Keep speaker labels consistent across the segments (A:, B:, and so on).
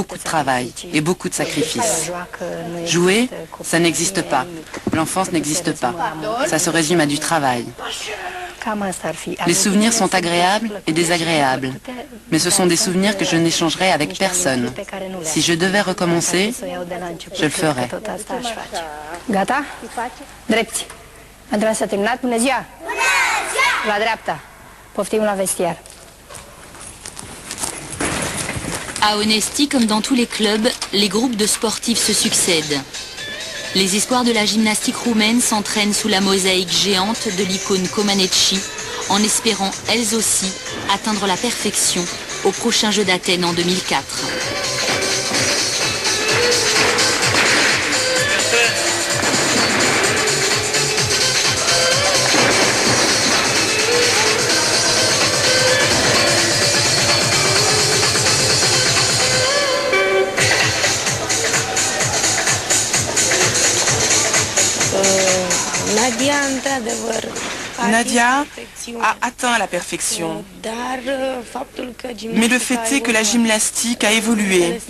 A: beaucoup de travail et beaucoup de sacrifices. Jouer, ça n'existe pas. L'enfance n'existe pas. Ça se résume à du travail. Les souvenirs sont agréables et désagréables, mais ce sont des souvenirs que je n'échangerai avec personne. Si je devais recommencer, je le ferais.
B: Gata? Drepți. Antrenament s-a terminat. Bună ziua! Bună ziua! La dreapta. Poftim la vestiar.
C: À Onesti, comme dans tous les clubs, les groupes de sportifs se succèdent. Les espoirs de la gymnastique roumaine s'entraînent sous la mosaïque géante de l'icône Comaneci, en espérant, elles aussi, atteindre la perfection au prochain Jeux d'Athènes en 2004.
D: Nadia a atteint la perfection. Mais le fait est que la gymnastique a évolué,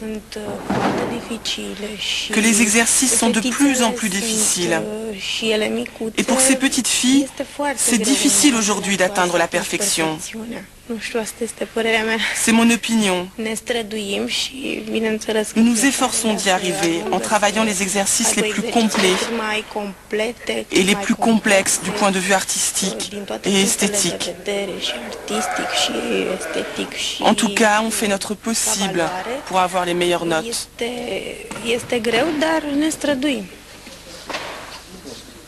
D: que les exercices sont de plus en plus difficiles. Et pour ces petites filles, c'est difficile aujourd'hui d'atteindre la perfection. C'est mon opinion. Nous nous efforçons d'y arriver en travaillant les exercices les plus complets et les plus complexes du point de vue artistique et esthétique. En tout cas, on fait notre possible pour avoir les meilleures notes.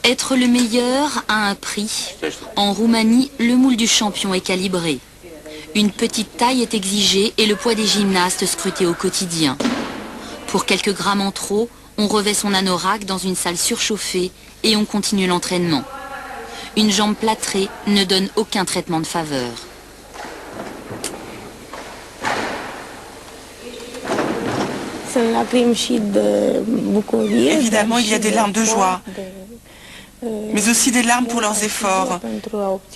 C: Être le meilleur a un prix. En Roumanie, le moule du champion est calibré. Une petite taille est exigée et le poids des gymnastes scruté au quotidien. Pour quelques grammes en trop, on revêt son anorak dans une salle surchauffée et on continue l'entraînement. Une jambe plâtrée ne donne aucun traitement de faveur.
D: Évidemment, il y a des larmes de joie, mais aussi des larmes pour leurs efforts,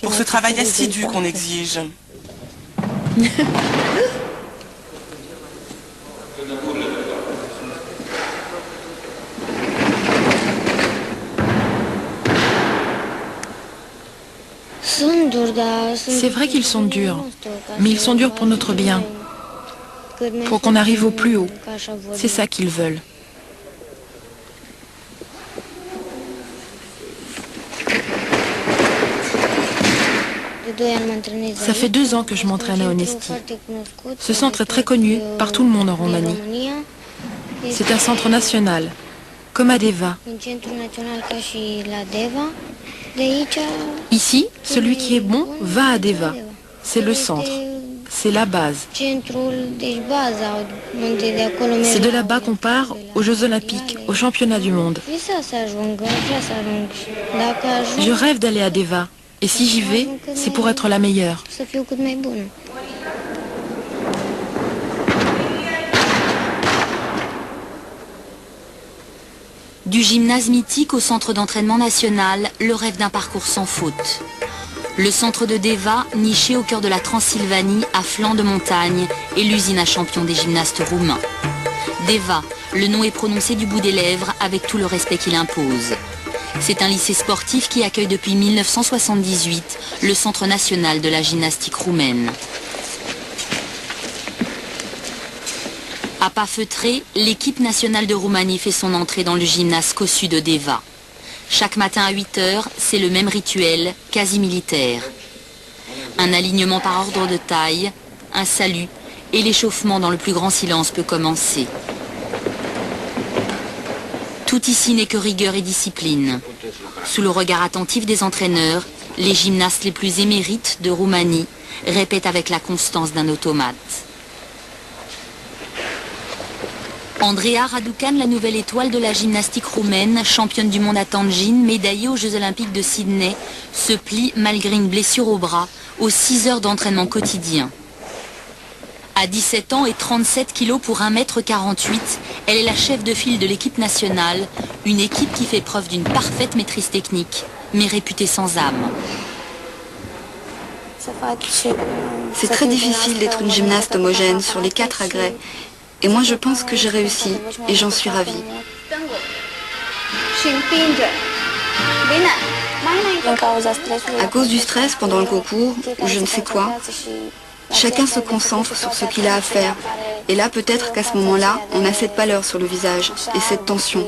D: pour ce travail assidu qu'on exige.
E: C'est vrai qu'ils sont durs, mais ils sont durs pour notre bien, pour qu'on arrive au plus haut. C'est ça qu'ils veulent. Ça fait 2 ans que je m'entraîne à Onesti. Ce centre est très connu par tout le monde en Roumanie. C'est un centre national, comme à Deva. Ici, celui qui est bon va à Deva. C'est le centre, c'est la base. C'est de là-bas qu'on part aux Jeux Olympiques, aux championnats du monde. Je rêve d'aller à Deva. Et si j'y vais, c'est pour être la meilleure.
C: Du gymnase mythique au centre d'entraînement national, le rêve d'un parcours sans faute. Le centre de Deva, niché au cœur de la Transylvanie, à flanc de montagne, est l'usine à champion des gymnastes roumains. Deva, le nom est prononcé du bout des lèvres avec tout le respect qu'il impose. C'est un lycée sportif qui accueille depuis 1978 le Centre national de la gymnastique roumaine. À pas feutrés, l'équipe nationale de Roumanie fait son entrée dans le gymnase cossu de Deva. Chaque matin à 8 h, c'est le même rituel, quasi militaire. Un alignement par ordre de taille, un salut, et l'échauffement dans le plus grand silence peut commencer. Tout ici n'est que rigueur et discipline. Sous le regard attentif des entraîneurs, les gymnastes les plus émérites de Roumanie répètent avec la constance d'un automate. Andreea Raducan, la nouvelle étoile de la gymnastique roumaine, championne du monde à Tangin, médaillée aux Jeux Olympiques de Sydney, se plie, malgré une blessure au bras, aux 6 heures d'entraînement quotidien. À 17 ans et 37 kilos pour 1,48 m, elle est la chef de file de l'équipe nationale, une équipe qui fait preuve d'une parfaite maîtrise technique, mais réputée sans âme.
F: C'est très difficile d'être une gymnaste homogène sur les 4 agrès. Et moi je pense que j'ai réussi et j'en suis ravie. À cause du stress pendant le concours, ou je ne sais quoi, chacun se concentre sur ce qu'il a à faire. Et là, peut-être qu'à ce moment-là, on a cette pâleur sur le visage et cette tension.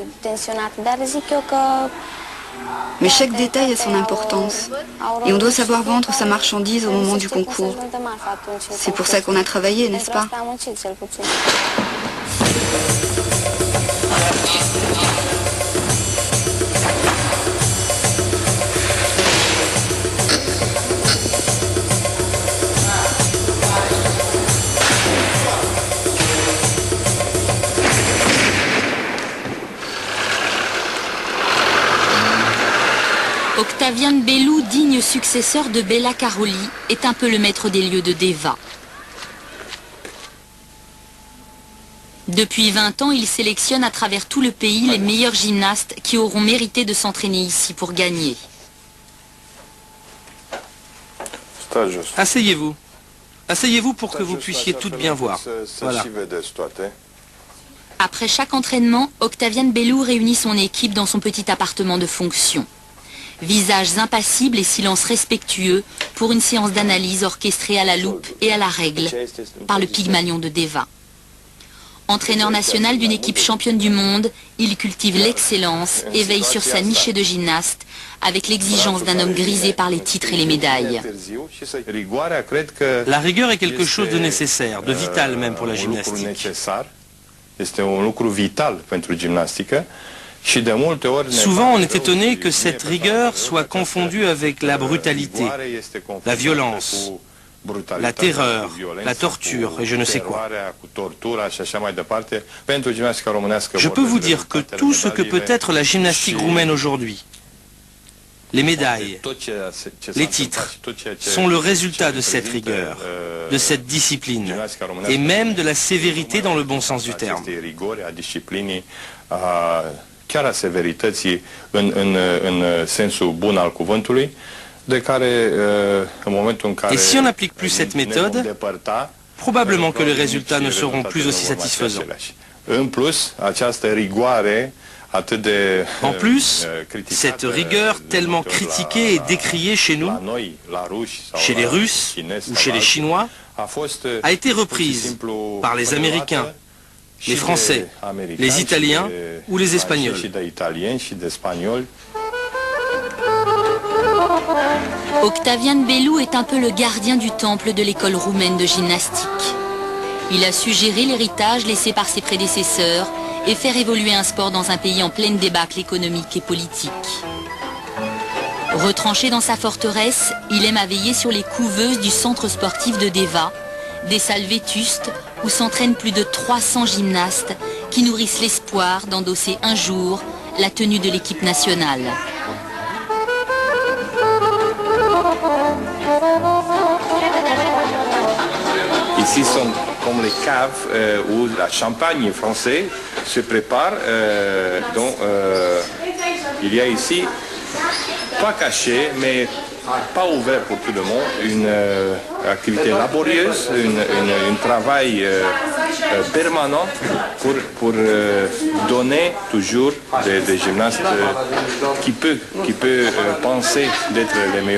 F: Mais chaque détail a son importance. Et on doit savoir vendre sa marchandise au moment du concours. C'est pour ça qu'on a travaillé, n'est-ce pas ?
C: Octavian Belu, digne successeur de Bela Karolyi, est un peu le maître des lieux de Deva. Depuis 20 ans, il sélectionne à travers tout le pays les meilleurs gymnastes qui auront mérité de s'entraîner ici pour gagner.
G: Asseyez-vous. Asseyez-vous pour que vous puissiez toutes bien voir. Voilà.
C: Après chaque entraînement, Octavian Belu réunit son équipe dans son petit appartement de fonction. Visages impassibles et silence respectueux pour une séance d'analyse orchestrée à la loupe et à la règle par le Pygmalion de Deva. Entraîneur national d'une équipe championne du monde, il cultive l'excellence et veille sur sa niche de gymnaste avec l'exigence d'un homme grisé par les titres et les médailles.
G: La rigueur est quelque chose de nécessaire, de vital même pour la gymnastique. Souvent, on est étonné que cette rigueur soit confondue avec la brutalité, la violence, la terreur, la torture et je ne sais quoi. Je peux vous dire que tout ce que peut être la gymnastique roumaine aujourd'hui, les médailles, les titres, sont le résultat de cette rigueur, de cette discipline et même de la sévérité dans le bon sens du terme.
H: Chiar a severității în sensul bun al cuvântului, de care în momentul în care
G: Et si on n'applique plus cette méthode, probablement que les résultats ne seront plus aussi satisfaisants.
H: În plus, această rigoare atât de
G: En plus, cette rigueur tellement critiquée et décriée chez nous, chez les Russes ou chez les Chinois, a été reprise par les Américains, les Français, les Italiens ou les Espagnols.
C: Octavian Belu est un peu le gardien du temple de l'école roumaine de gymnastique. Il a su gérer l'héritage laissé par ses prédécesseurs et faire évoluer un sport dans un pays en pleine débâcle économique et politique. Retranché dans sa forteresse, il aime à veiller sur les couveuses du centre sportif de Deva, des salles vétustes où s'entraînent plus de 300 gymnastes qui nourrissent l'espoir d'endosser un jour la tenue de l'équipe nationale.
H: Ici sont comme les caves où la champagne français se prépare. Donc il y a ici, pas caché, mais pas ouvert pour tout le monde, une activité laborieuse, un travail permanent pour donner toujours des gymnastes qui peut penser d'être les meilleurs.